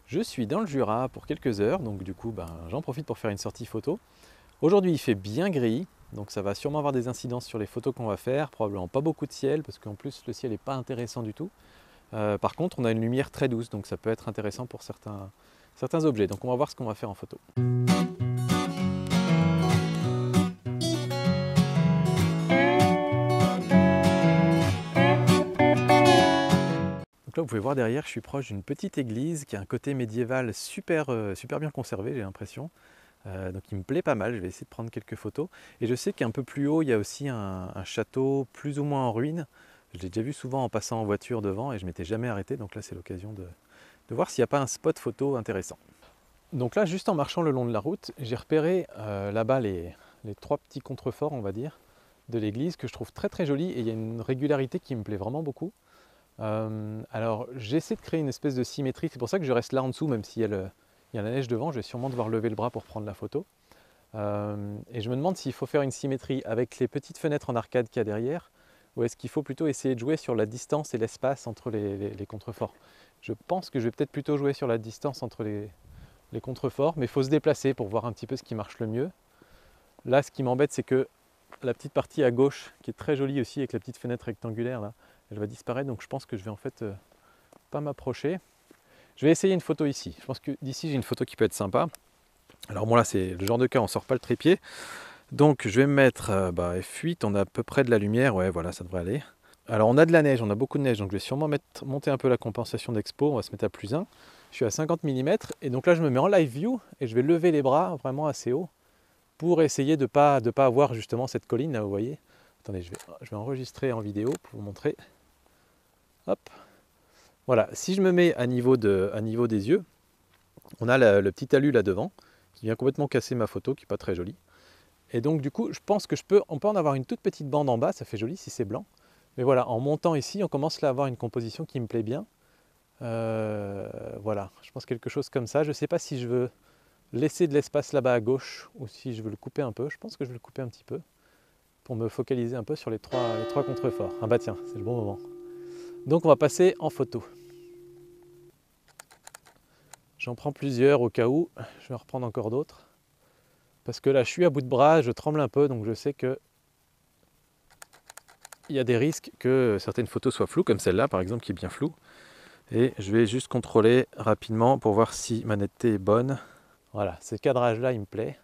Je suis dans le Jura pour quelques heures, donc du coup j'en profite pour faire une sortie photo. Aujourd'hui il fait bien gris, donc ça va sûrement avoir des incidences sur les photos qu'on va faire, probablement pas beaucoup de ciel, parce qu'en plus le ciel n'est pas intéressant du tout. Par contre on a une lumière très douce, donc ça peut être intéressant pour certains objets. Donc on va voir ce qu'on va faire en photo. Donc là vous pouvez voir derrière, je suis proche d'une petite église qui a un côté médiéval super bien conservé, j'ai l'impression. Donc il me plaît pas mal, je vais essayer de prendre quelques photos. Et je sais qu'un peu plus haut, il y a aussi un château plus ou moins en ruine. Je l'ai déjà vu souvent en passant en voiture devant et je m'étais jamais arrêté, donc là c'est l'occasion de voir s'il n'y a pas un spot photo intéressant. Donc là, juste en marchant le long de la route, j'ai repéré là-bas les trois petits contreforts, on va dire, de l'église que je trouve très jolis et il y a une régularité qui me plaît vraiment beaucoup. Alors j'essaie de créer une espèce de symétrie, c'est pour ça que je reste là en dessous, même s'il y a il y a la neige devant, je vais sûrement devoir lever le bras pour prendre la photo. Et je me demande s'il faut faire une symétrie avec les petites fenêtres en arcade qu'il y a derrière, ou est-ce qu'il faut plutôt essayer de jouer sur la distance et l'espace entre les contreforts. Je pense que je vais peut-être plutôt jouer sur la distance entre les contreforts, mais il faut se déplacer pour voir un petit peu ce qui marche le mieux. Là, ce qui m'embête, c'est que la petite partie à gauche, qui est très jolie aussi avec la petite fenêtre rectangulaire, là, elle va disparaître, donc je pense que je vais en fait pas m'approcher. Je vais essayer une photo ici. Je pense que d'ici, j'ai une photo qui peut être sympa. Alors bon là, c'est le genre de cas, on sort pas le trépied. Donc je vais me mettre F8, on a à peu près de la lumière, ouais voilà, ça devrait aller. Alors on a de la neige, on a beaucoup de neige, donc je vais sûrement monter un peu la compensation d'expo, on va se mettre à +1. Je suis à 50 mm, et donc là je me mets en live view, et je vais lever les bras vraiment assez haut, pour essayer de pas avoir justement cette colline là, vous voyez. Attendez, je vais enregistrer en vidéo pour vous montrer. Hop, voilà, si je me mets à niveau des yeux, on a le petit talus là devant, qui vient complètement casser ma photo, qui n'est pas très jolie. Et donc du coup, je pense que on peut en avoir une toute petite bande en bas, ça fait joli si c'est blanc. Mais voilà, en montant ici, on commence là à avoir une composition qui me plaît bien. Voilà, je pense quelque chose comme ça. Je ne sais pas si je veux laisser de l'espace là-bas à gauche ou si je veux le couper un peu. Je pense que je vais le couper un petit peu pour me focaliser un peu sur les trois contreforts. Ah bah tiens, c'est le bon moment. Donc on va passer en photo. J'en prends plusieurs au cas où. Je vais en reprendre encore d'autres. Parce que là, je suis à bout de bras, je tremble un peu, donc je sais que il y a des risques que certaines photos soient floues, comme celle-là par exemple qui est bien floue. Et je vais juste contrôler rapidement pour voir si ma netteté est bonne. Voilà, ce cadrage-là, il me plaît.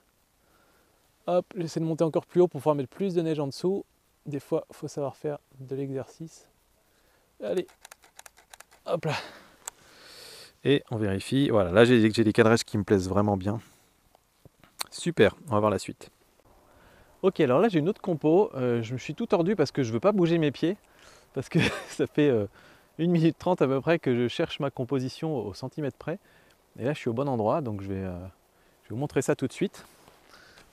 Hop, j'essaie de monter encore plus haut pour pouvoir mettre plus de neige en dessous. Des fois, il faut savoir faire de l'exercice. Allez, hop là. Et on vérifie. Voilà, là j'ai des cadrages qui me plaisent vraiment bien. Super, on va voir la suite. Ok, alors là j'ai une autre compo. Je me suis tout tordu parce que je ne veux pas bouger mes pieds. Parce que ça fait 1 minute 30 à peu près que je cherche ma composition au centimètre près. Et là je suis au bon endroit, donc je vais vous montrer ça tout de suite.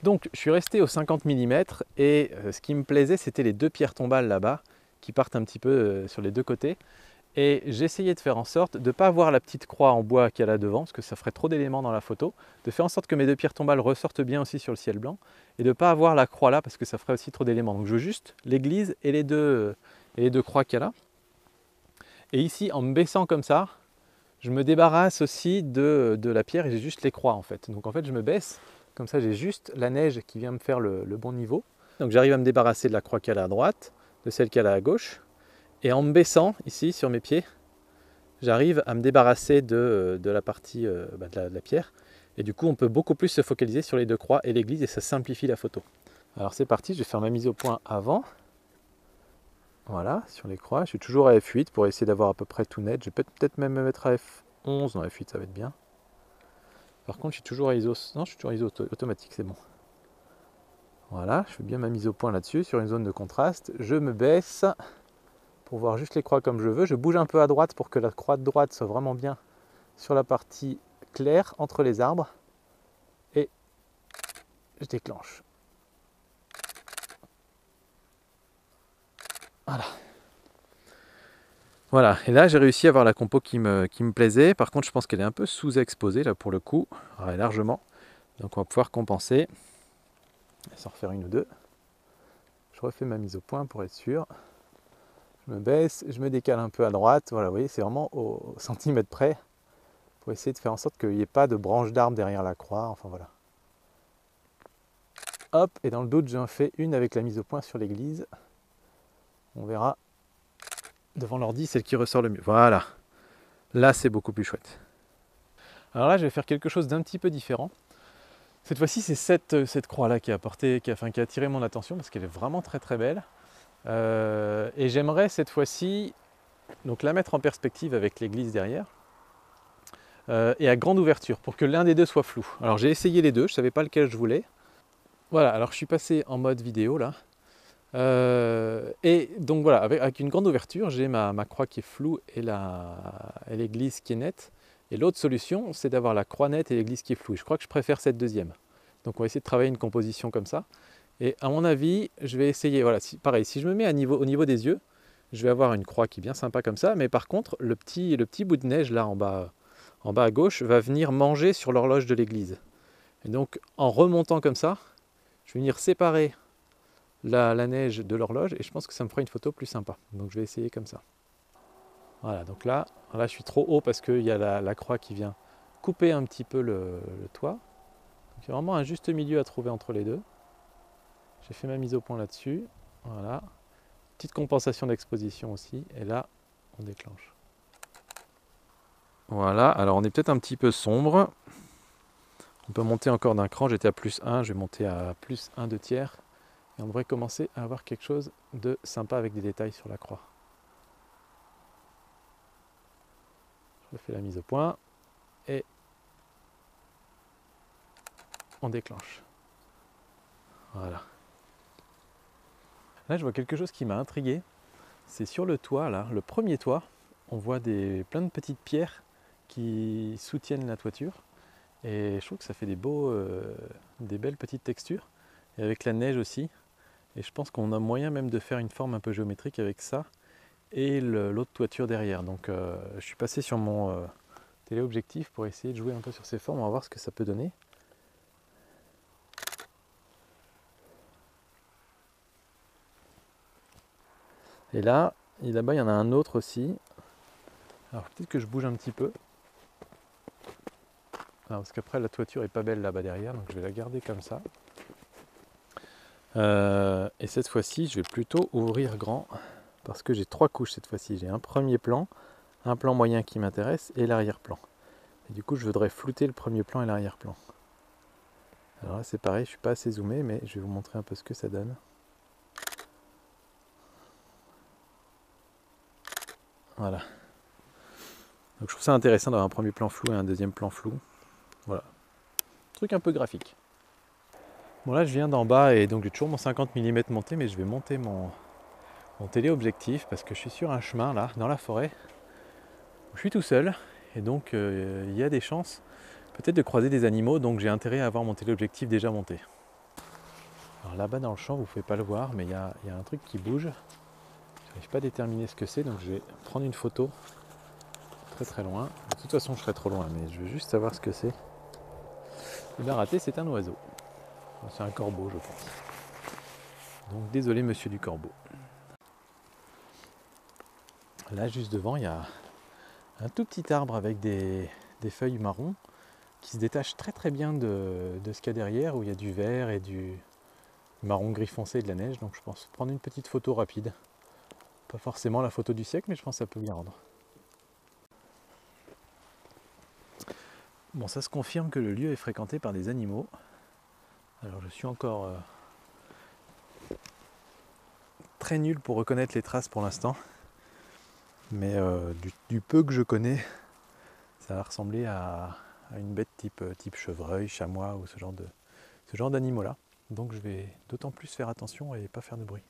Donc je suis resté aux 50 mm et ce qui me plaisait c'était les deux pierres tombales là-bas qui partent un petit peu sur les deux côtés. Et j'essayais de faire en sorte de ne pas avoir la petite croix en bois qu'il y a là devant, parce que ça ferait trop d'éléments dans la photo, de faire en sorte que mes deux pierres tombales ressortent bien aussi sur le ciel blanc, et de ne pas avoir la croix là, parce que ça ferait aussi trop d'éléments. Donc je veux juste l'église et les deux croix qu'il y a là. Et ici, en me baissant comme ça, je me débarrasse aussi de la pierre et j'ai juste les croix en fait. Donc en fait, je me baisse, comme ça j'ai juste la neige qui vient me faire le bon niveau. Donc j'arrive à me débarrasser de la croix qu'il y a là à droite, de celle qu'il y a là à gauche. Et en me baissant ici sur mes pieds, j'arrive à me débarrasser de la partie de la pierre. Et du coup, on peut beaucoup plus se focaliser sur les deux croix et l'église et ça simplifie la photo. Alors c'est parti, je vais faire ma mise au point avant. Voilà, sur les croix, je suis toujours à F8 pour essayer d'avoir à peu près tout net. Je vais peut-être même me mettre à F11, non F8 ça va être bien. Par contre, je suis toujours à ISO, non, je suis toujours à ISO automatique, c'est bon. Voilà, je fais bien ma mise au point là-dessus, sur une zone de contraste. Je me baisse pour voir juste les croix comme je veux. Je bouge un peu à droite pour que la croix de droite soit vraiment bien sur la partie claire entre les arbres. Et je déclenche. Voilà. Voilà, et là j'ai réussi à avoir la compo qui me plaisait. Par contre, je pense qu'elle est un peu sous-exposée là pour le coup, ouais, largement. Donc on va pouvoir compenser. Sans refaire une ou deux. Je refais ma mise au point pour être sûr. Je me baisse, je me décale un peu à droite. Voilà, vous voyez, c'est vraiment au centimètre près. pour essayer de faire en sorte qu'il n'y ait pas de branche d'arbre derrière la croix, enfin voilà. Hop, et dans le doute, j'en fais une avec la mise au point sur l'église. On verra devant l'ordi celle qui ressort le mieux. Voilà, là c'est beaucoup plus chouette. Alors là, je vais faire quelque chose d'un petit peu différent. Cette fois-ci, c'est cette croix-là qui a attiré mon attention parce qu'elle est vraiment très très belle. Et j'aimerais cette fois-ci donc la mettre en perspective avec l'église derrière et à grande ouverture pour que l'un des deux soit flou. Alors j'ai essayé les deux, je ne savais pas lequel je voulais. Voilà, alors je suis passé en mode vidéo là. Et donc voilà, avec une grande ouverture, j'ai ma croix qui est floue et l'église qui est nette. Et l'autre solution, c'est d'avoir la croix nette et l'église qui est floue. Je crois que je préfère cette deuxième. Donc on va essayer de travailler une composition comme ça. Et à mon avis, je vais essayer, voilà, pareil, si je me mets au niveau des yeux, je vais avoir une croix qui est bien sympa comme ça. Mais par contre, le petit bout de neige là en bas à gauche va venir manger sur l'horloge de l'église. Et donc en remontant comme ça, je vais venir séparer la neige de l'horloge et je pense que ça me fera une photo plus sympa. Donc je vais essayer comme ça. Voilà, donc là je suis trop haut parce qu'il y a la croix qui vient couper un petit peu le toit. Donc il y a vraiment un juste milieu à trouver entre les deux. J'ai fait ma mise au point là-dessus. Voilà. Petite compensation d'exposition aussi. Et là, on déclenche. Voilà, alors on est peut-être un petit peu sombre. On peut monter encore d'un cran. J'étais à +1, je vais monter à +1/2. Et on devrait commencer à avoir quelque chose de sympa avec des détails sur la croix. Je refais la mise au point et on déclenche. Voilà. Là, je vois quelque chose qui m'a intrigué. C'est sur le toit, là, le premier toit, on voit plein de petites pierres qui soutiennent la toiture. Et je trouve que ça fait des belles petites textures. Et avec la neige aussi. Et je pense qu'on a moyen même de faire une forme un peu géométrique avec ça et l'autre toiture derrière. Donc je suis passé sur mon téléobjectif pour essayer de jouer un peu sur ces formes. On va voir ce que ça peut donner. Et là, là-bas, il y en a un autre aussi. Alors peut-être que je bouge un petit peu. Alors, parce qu'après, la toiture est pas belle là-bas derrière, donc je vais la garder comme ça. Et cette fois-ci, je vais plutôt ouvrir grand, parce que j'ai 3 couches cette fois-ci. J'ai un premier plan, un plan moyen qui m'intéresse, et l'arrière-plan. Et du coup, je voudrais flouter le premier plan et l'arrière-plan. Alors là, c'est pareil, je ne suis pas assez zoomé, mais je vais vous montrer un peu ce que ça donne. Voilà. Donc je trouve ça intéressant d'avoir un premier plan flou et un deuxième plan flou. Voilà. Truc un peu graphique. Bon là je viens d'en bas et donc j'ai toujours mon 50 mm monté, mais je vais monter mon téléobjectif parce que je suis sur un chemin là, dans la forêt. Je suis tout seul et donc il y a des chances peut-être de croiser des animaux, donc j'ai intérêt à avoir mon téléobjectif déjà monté. Alors là-bas dans le champ, vous ne pouvez pas le voir, mais il y a un truc qui bouge. Je n'arrive pas à déterminer ce que c'est, donc je vais prendre une photo très loin. De toute façon je serai trop loin, mais je veux juste savoir ce que c'est. Et bien raté, c'est un oiseau. C'est un corbeau, je pense. Donc désolé monsieur du corbeau. Là juste devant, il y a un tout petit arbre avec des feuilles marron qui se détachent très bien de ce qu'il y a derrière, où il y a du vert et du marron gris foncé et de la neige. Donc je pense prendre une petite photo rapide. Pas forcément la photo du siècle, mais je pense que ça peut bien rendre. Bon, ça se confirme que le lieu est fréquenté par des animaux. Alors je suis encore très nul pour reconnaître les traces pour l'instant. Mais du peu que je connais, ça va ressembler à une bête type chevreuil, chamois ou ce genre d'animaux là. Donc je vais d'autant plus faire attention et pas faire de bruit.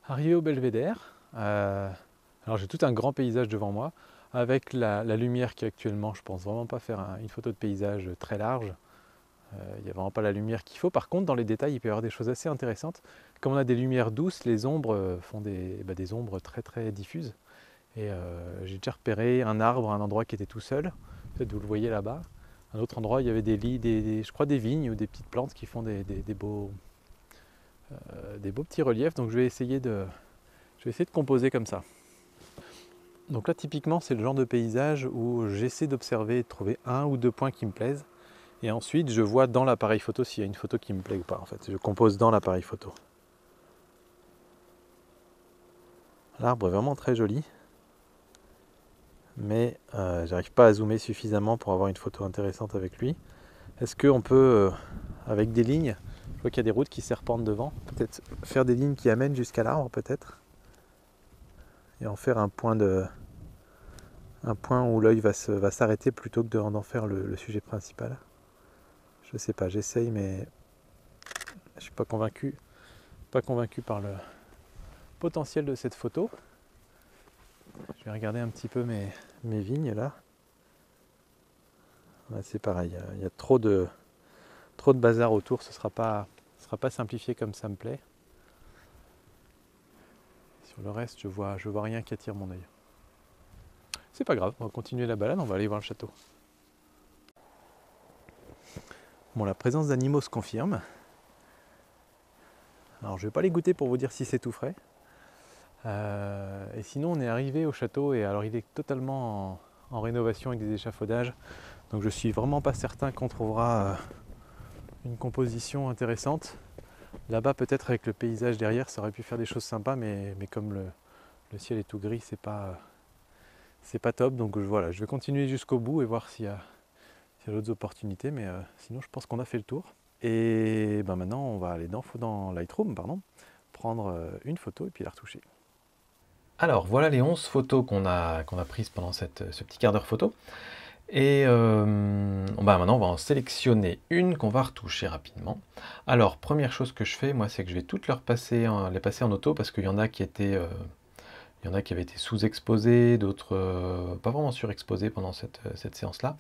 Arrivé au belvédère, alors j'ai tout un grand paysage devant moi, avec la lumière qui actuellement, je pense vraiment pas faire une photo de paysage très large. Il n'y a vraiment pas la lumière qu'il faut. Par contre, dans les détails, il peut y avoir des choses assez intéressantes. Comme on a des lumières douces, les ombres font des ombres très diffuses. Et j'ai déjà repéré un arbre, un endroit qui était tout seul. Peut-être vous le voyez là-bas. Un autre endroit, il y avait des lits, je crois des vignes ou des petites plantes qui font des beaux petits reliefs. Donc je vais essayer de composer comme ça. Donc là, typiquement, c'est le genre de paysage où j'essaie d'observer et de trouver un ou deux points qui me plaisent. Et ensuite, je vois dans l'appareil photo s'il y a une photo qui me plaît ou pas. En fait, je compose dans l'appareil photo. L'arbre est vraiment très joli. Mais j'arrive pas à zoomer suffisamment pour avoir une photo intéressante avec lui. Est-ce qu'on peut, avec des lignes, je vois qu'il y a des routes qui serpentent devant, peut-être faire des lignes qui amènent jusqu'à l'arbre peut-être, et en faire un point où l'œil va s'arrêter plutôt que d'en faire le sujet principal. Je sais pas, j'essaye mais je suis pas convaincu par le potentiel de cette photo. Je vais regarder un petit peu mes vignes là. Là c'est pareil, il y a trop de bazar autour, ce sera pas simplifié comme ça me plaît. Sur le reste, je vois rien qui attire mon œil. C'est pas grave, on va continuer la balade, on va aller voir le château. Bon, la présence d'animaux se confirme. Alors je vais pas les goûter pour vous dire si c'est tout frais. Et sinon on est arrivé au château et alors il est totalement en rénovation avec des échafaudages. Donc je suis vraiment pas certain qu'on trouvera une composition intéressante. Là-bas peut-être avec le paysage derrière ça aurait pu faire des choses sympas mais comme le ciel est tout gris c'est pas top. Donc voilà, je vais continuer jusqu'au bout et voir s'il y a d'autres opportunités. Mais sinon je pense qu'on a fait le tour. Et ben maintenant on va aller dans Lightroom, prendre une photo et puis la retoucher. Alors voilà les 11 photos qu'on a prises pendant ce petit quart d'heure photo. Et maintenant on va en sélectionner une qu'on va retoucher rapidement. Alors première chose que je fais moi c'est que je vais toutes les passer en auto parce qu'il y en a qui étaient il y en a qui avaient été sous-exposés, d'autres pas vraiment surexposés pendant cette séance là.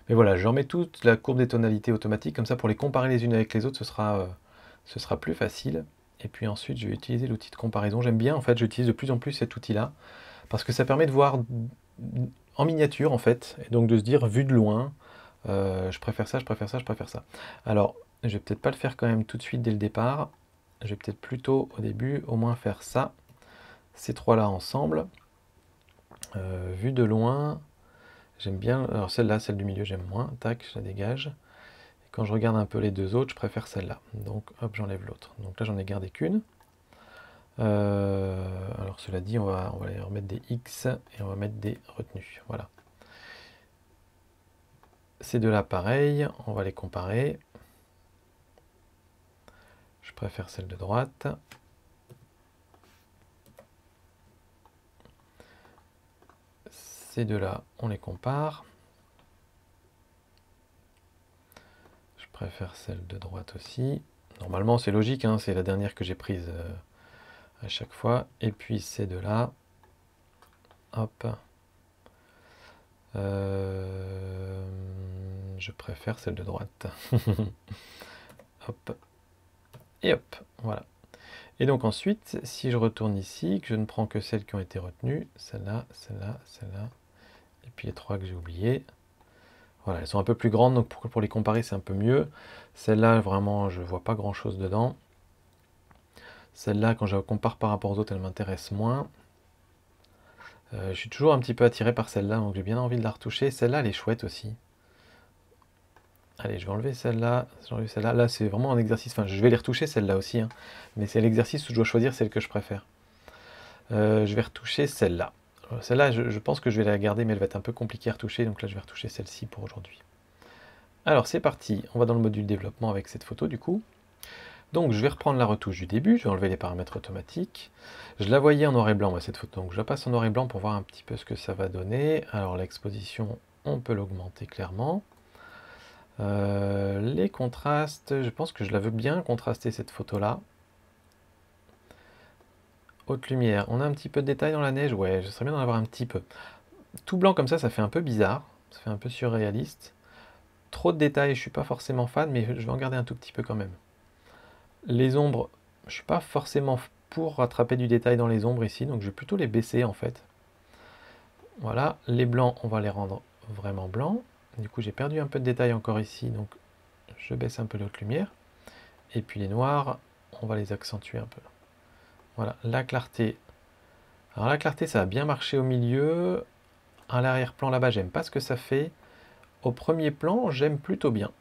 Mais voilà, je remets toute la courbe des tonalités automatique, comme ça pour les comparer les unes avec les autres ce sera plus facile. Et puis ensuite je vais utiliser l'outil de comparaison. J'aime bien en fait, j'utilise de plus en plus cet outil là parce que ça permet de voir en miniature en fait, et donc de se dire vu de loin, je préfère ça, je préfère ça, je préfère ça. Alors je vais peut-être pas le faire quand même tout de suite dès le départ, je vais peut-être plutôt au début au moins faire ça, ces trois là ensemble. Vu de loin, j'aime bien, alors celle-là, celle du milieu j'aime moins, tac, je la dégage. Quand je regarde un peu les deux autres, je préfère celle-là. Donc hop, j'enlève l'autre. Donc là, j'en ai gardé qu'une. Alors cela dit, on va aller remettre des X et on va mettre des retenues. Voilà. Ces deux-là, pareil, on va les comparer. Je préfère celle de droite. Ces deux-là, on les compare. Je préfère celle de droite aussi. Normalement, c'est logique, hein, c'est la dernière que j'ai prise à chaque fois. Et puis ces deux-là, hop. Je préfère celle de droite. Hop. Et hop, voilà. Et donc ensuite, si je retourne ici, que je ne prends que celles qui ont été retenues, celle-là, celle-là, celle-là, et puis les trois que j'ai oubliées. Voilà, elles sont un peu plus grandes, donc pour les comparer, c'est un peu mieux. Celle-là, vraiment, je ne vois pas grand-chose dedans. Celle-là, quand je compare par rapport aux autres, elle m'intéresse moins. Je suis toujours un petit peu attiré par celle-là, donc j'ai bien envie de la retoucher. Celle-là, elle est chouette aussi. Allez, je vais enlever celle-là. Celle-là. Là, c'est vraiment un exercice. Enfin, je vais les retoucher, celle-là aussi. Hein. Mais c'est l'exercice où je dois choisir celle que je préfère. Je vais retoucher celle-là. Celle-là, je pense que je vais la garder, mais elle va être un peu compliquée à retoucher. Donc là, je vais retoucher celle-ci pour aujourd'hui. Alors, c'est parti. On va dans le module développement avec cette photo, du coup. Donc, je vais reprendre la retouche du début. Je vais enlever les paramètres automatiques. Je la voyais en noir et blanc, moi, cette photo. Donc, je la passe en noir et blanc pour voir un petit peu ce que ça va donner. Alors, l'exposition, on peut l'augmenter clairement. Les contrastes, je pense que je la veux bien contraster cette photo-là. Haute lumière, on a un petit peu de détail dans la neige, ouais, je serais bien d'en avoir un petit peu. Tout blanc comme ça fait un peu bizarre, ça fait un peu surréaliste. Trop de détails, je suis pas forcément fan, mais je vais en garder un tout petit peu quand même. Les ombres, je suis pas forcément pour rattraper du détail dans les ombres ici, donc je vais plutôt les baisser en fait. Voilà, les blancs, on va les rendre vraiment blancs. Du coup, j'ai perdu un peu de détail encore ici, donc je baisse un peu l'haute lumière. Et puis les noirs, on va les accentuer un peu. Voilà, la clarté, Alors la clarté, ça a bien marché au milieu. À l'arrière-plan là-bas, j'aime pas ce que ça fait. Au premier plan, j'aime plutôt bien.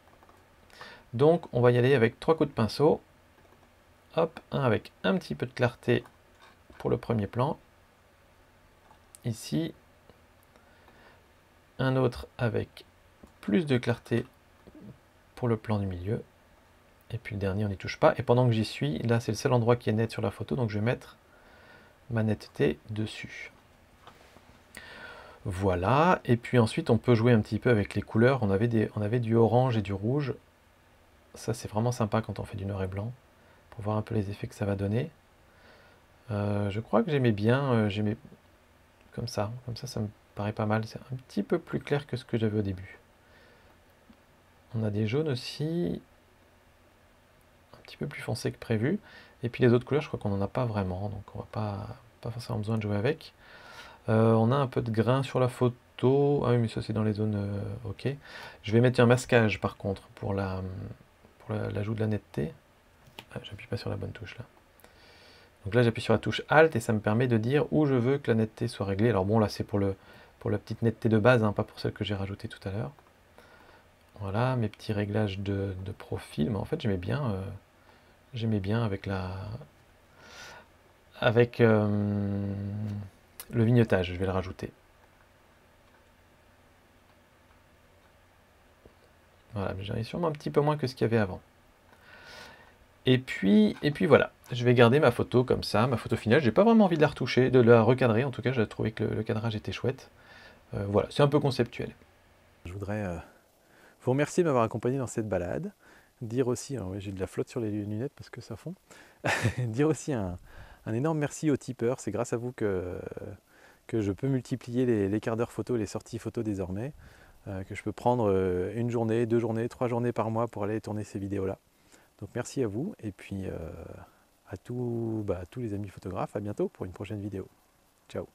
Donc on va y aller avec 3 coups de pinceau. Hop, un avec un petit peu de clarté pour le premier plan. Ici, un autre avec plus de clarté pour le plan du milieu. Et puis le dernier, on n'y touche pas. Et pendant que j'y suis, là c'est le seul endroit qui est net sur la photo, donc je vais mettre ma netteté dessus. Voilà, et puis ensuite on peut jouer un petit peu avec les couleurs. On avait du orange et du rouge. Ça c'est vraiment sympa quand on fait du noir et blanc, pour voir un peu les effets que ça va donner. Je crois que j'aimais bien, j'aimais comme ça me paraît pas mal. C'est un petit peu plus clair que ce que j'avais au début. On a des jaunes aussi, un petit peu plus foncés que prévu. Et puis les autres couleurs, je crois qu'on n'en a pas vraiment, donc on va pas forcément besoin de jouer avec. On a un peu de grain sur la photo. Ah oui, mais ça c'est dans les zones... ok. Je vais mettre un masquage par contre pour l'ajout de la netteté. Ah, j'appuie pas sur la bonne touche là. Donc là j'appuie sur la touche Alt et ça me permet de dire où je veux que la netteté soit réglée. Alors bon là c'est pour la petite netteté de base, hein, pas pour celle que j'ai rajoutée tout à l'heure. Voilà mes petits réglages de profil. Mais en fait j'aimais bien avec le vignettage, je vais le rajouter. Voilà, mais j'en ai sûrement un petit peu moins que ce qu'il y avait avant. Et puis voilà, je vais garder ma photo comme ça, ma photo finale. J'ai pas vraiment envie de la retoucher, de la recadrer. En tout cas, j'ai trouvé que le cadrage était chouette. Voilà, c'est un peu conceptuel. Je voudrais vous remercier de m'avoir accompagné dans cette balade. Dire aussi, ouais, j'ai de la flotte sur les lunettes parce que ça fond. Dire aussi un énorme merci aux tipeurs. C'est grâce à vous que je peux multiplier les quarts d'heure photo et les sorties photo désormais. Que je peux prendre une journée, 2 journées, 3 journées par mois pour aller tourner ces vidéos-là. Donc merci à vous et puis à tous les amis photographes, à bientôt pour une prochaine vidéo. Ciao.